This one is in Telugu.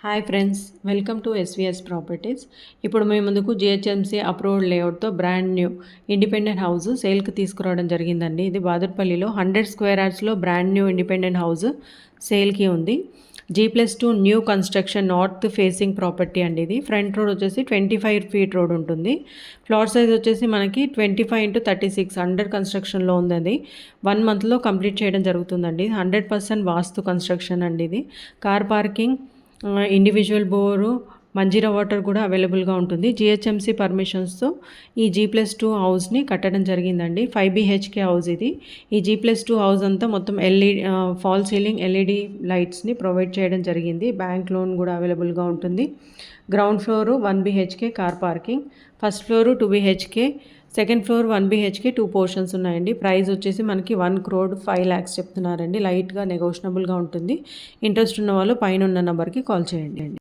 Hi friends, welcome to SVS properties. ఇప్పుడు మేము ముందుకు జిహెచ్ఎంసీ అప్రూవ్డ్ లేఅవుట్తో బ్రాండ్ న్యూ ఇండిపెండెంట్ హౌస్ సేల్కి తీసుకురావడం జరిగిందండి. ఇది బాదర్పల్లిలో 100 స్క్వేర్ యార్డ్స్లో బ్రాండ్ న్యూ ఇండిపెండెంట్ హౌస్ సేల్కి ఉంది. G+2 new construction north facing property అండి. ఇది ఫ్రంట్ రోడ్ వచ్చేసి 25 ఫీట్ రోడ్ ఉంటుంది. ఫ్లాట్ సైజ్ వచ్చేసి మనకి 25x36 అండర్ కన్స్ట్రక్షన్లో ఉంది. అది 1 మంత్లో కంప్లీట్ చేయడం జరుగుతుందండి. 100% వాస్తు కన్స్ట్రక్షన్ అండి. ఇది car parking, individual bore, Manjeera water కూడా అవైలబుల్గా ఉంటుంది. జిహెచ్ఎంసీ పర్మిషన్స్తో ఈ G+2 హౌస్ని కట్టడం జరిగిందండి. 5 BHK హౌస్ ఇది. ఈ G+2 హౌస్ అంతా మొత్తం ఫాల్ సీలింగ్ LED లైట్స్ని ప్రొవైడ్ చేయడం జరిగింది. బ్యాంక్ లోన్ కూడా అవైలబుల్గా ఉంటుంది. Ground floor 1 BHK car parking, first floor 2 BHK, second floor 1 BHK 2 portions ఉన్నాయండి. ప్రైస్ వచ్చేసి మనకి 1,05,00,000 చెప్తున్నారండి. లైట్గా నెగోషియబుల్గా ఉంటుంది. ఇంట్రెస్ట్ ఉన్న వాళ్ళు పైన ఉన్న నెంబర్కి కాల్ చేయండి.